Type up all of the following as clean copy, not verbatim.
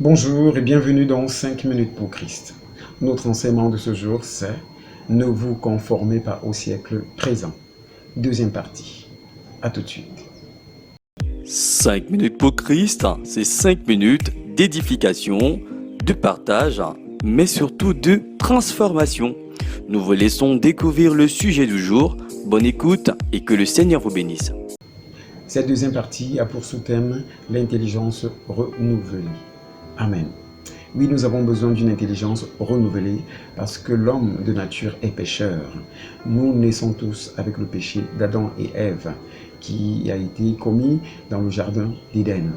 Bonjour et bienvenue dans 5 minutes pour Christ. Notre enseignement de ce jour, c'est « Ne vous conformez pas au siècle présent ». Deuxième partie. À tout de suite. 5 minutes pour Christ, c'est 5 minutes d'édification, de partage, mais surtout de transformation. Nous vous laissons découvrir le sujet du jour. Bonne écoute et que le Seigneur vous bénisse. Cette deuxième partie a pour sous-thème l'intelligence renouvelée. Amen. Oui, nous avons besoin d'une intelligence renouvelée parce que l'homme de nature est pécheur. Nous naissons tous avec le péché d'Adam et Ève qui a été commis dans le jardin d'Éden.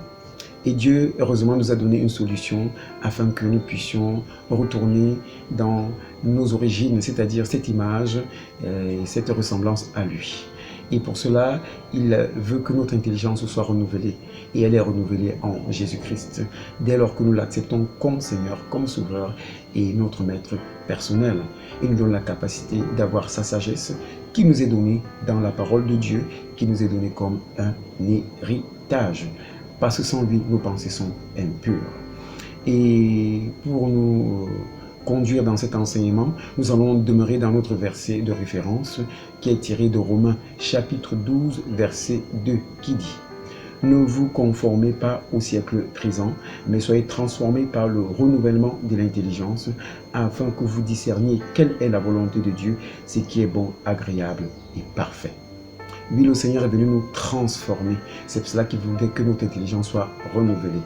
Et Dieu, heureusement, nous a donné une solution afin que nous puissions retourner dans nos origines, c'est-à-dire cette image et cette ressemblance à lui. Et pour cela, il veut que notre intelligence soit renouvelée. Et elle est renouvelée en Jésus-Christ. Dès lors que nous l'acceptons comme Seigneur, comme Sauveur et notre Maître personnel. Il nous donne la capacité d'avoir sa sagesse qui nous est donnée dans la parole de Dieu, qui nous est donnée comme un héritage. Parce que sans lui, nos pensées sont impures. Et pour nous conduire dans cet enseignement, nous allons demeurer dans notre verset de référence qui est tiré de Romains chapitre 12, verset 2, qui dit « Ne vous conformez pas au siècle présent, mais soyez transformés par le renouvellement de l'intelligence, afin que vous discerniez quelle est la volonté de Dieu, ce qui est bon, agréable et parfait. » Oui, le Seigneur est venu nous transformer. C'est pour cela qu'il voulait que notre intelligence soit renouvelée.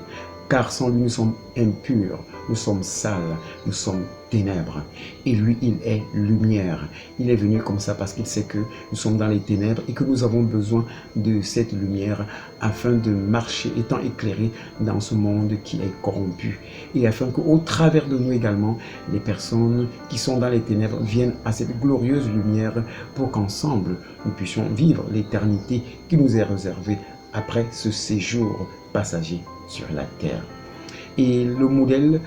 Car sans lui, nous sommes impurs, nous sommes sales, nous sommes ténèbres. Et lui, il est lumière. Il est venu comme ça parce qu'il sait que nous sommes dans les ténèbres et que nous avons besoin de cette lumière afin de marcher, étant éclairés dans ce monde qui est corrompu. Et afin qu'au travers de nous également, les personnes qui sont dans les ténèbres viennent à cette glorieuse lumière pour qu'ensemble, nous puissions vivre l'éternité qui nous est réservée après ce séjour passager sur la terre. Et le modèle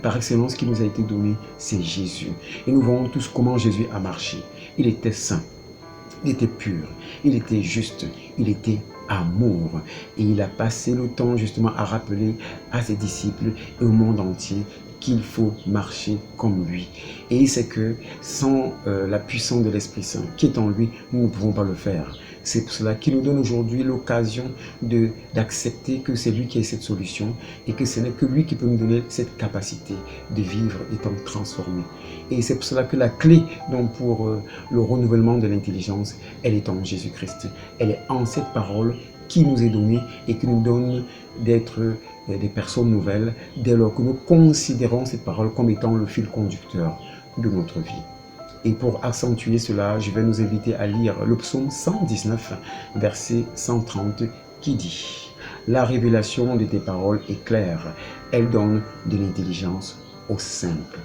par excellence qui nous a été donné, c'est Jésus. Et nous voyons tous comment Jésus a marché. Il était saint, il était pur, il était juste, il était amour. Et il a passé le temps justement à rappeler à ses disciples et au monde entier qu'il faut marcher comme lui. Et c'est que sans la puissance de l'Esprit Saint qui est en lui, nous ne pouvons pas le faire. C'est pour cela qu'il nous donne aujourd'hui l'occasion d'accepter que c'est lui qui a cette solution et que ce n'est que lui qui peut nous donner cette capacité de vivre étant transformé. Et c'est pour cela que la clé donc, pour le renouvellement de l'intelligence, elle est en Jésus-Christ. Elle est en cette parole qui nous est donnée et qui nous donne d'être des personnes nouvelles dès lors que nous considérons cette parole comme étant le fil conducteur de notre vie. Et pour accentuer cela, je vais nous inviter à lire le psaume 119, verset 130, qui dit « La révélation de tes paroles est claire, elle donne de l'intelligence au simple. »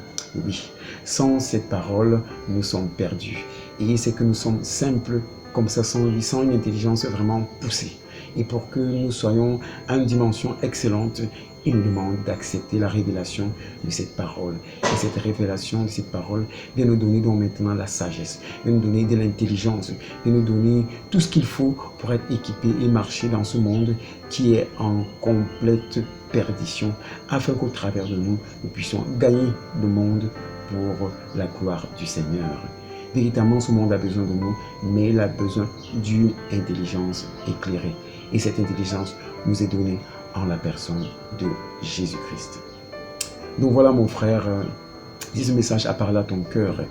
Oui, sans cette parole, nous sommes perdus. Et c'est que nous sommes simples, comme ça, sans lui, sans une intelligence vraiment poussée. Et pour que nous soyons à une dimension excellente, il nous demande d'accepter la révélation de cette parole. Et cette révélation de cette parole vient nous donner donc maintenant la sagesse, vient nous donner de l'intelligence, vient nous donner tout ce qu'il faut pour être équipé et marcher dans ce monde qui est en complète perdition, afin qu'au travers de nous, nous puissions gagner le monde pour la gloire du Seigneur. Véritablement, ce monde a besoin de nous, mais il a besoin d'une intelligence éclairée. Et cette intelligence nous est donnée en la personne de Jésus-Christ. Donc voilà mon frère, si ce message a parlé à ton cœur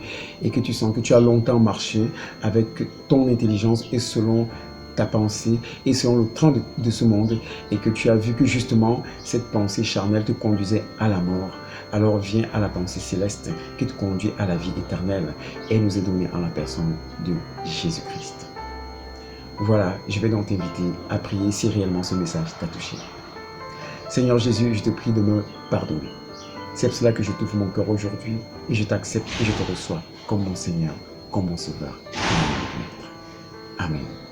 et que tu sens que tu as longtemps marché avec ton intelligence et selon ta pensée et selon le train de ce monde et que tu as vu que justement cette pensée charnelle te conduisait à la mort, alors viens à la pensée céleste qui te conduit à la vie éternelle et nous est donnée en la personne de Jésus-Christ. Voilà, je vais donc t'inviter à prier si réellement ce message t'a touché. Seigneur Jésus, je te prie de me pardonner. C'est pour cela que je t'ouvre mon cœur aujourd'hui et je t'accepte et je te reçois comme mon Seigneur, comme mon Sauveur, comme mon Maître. Amen.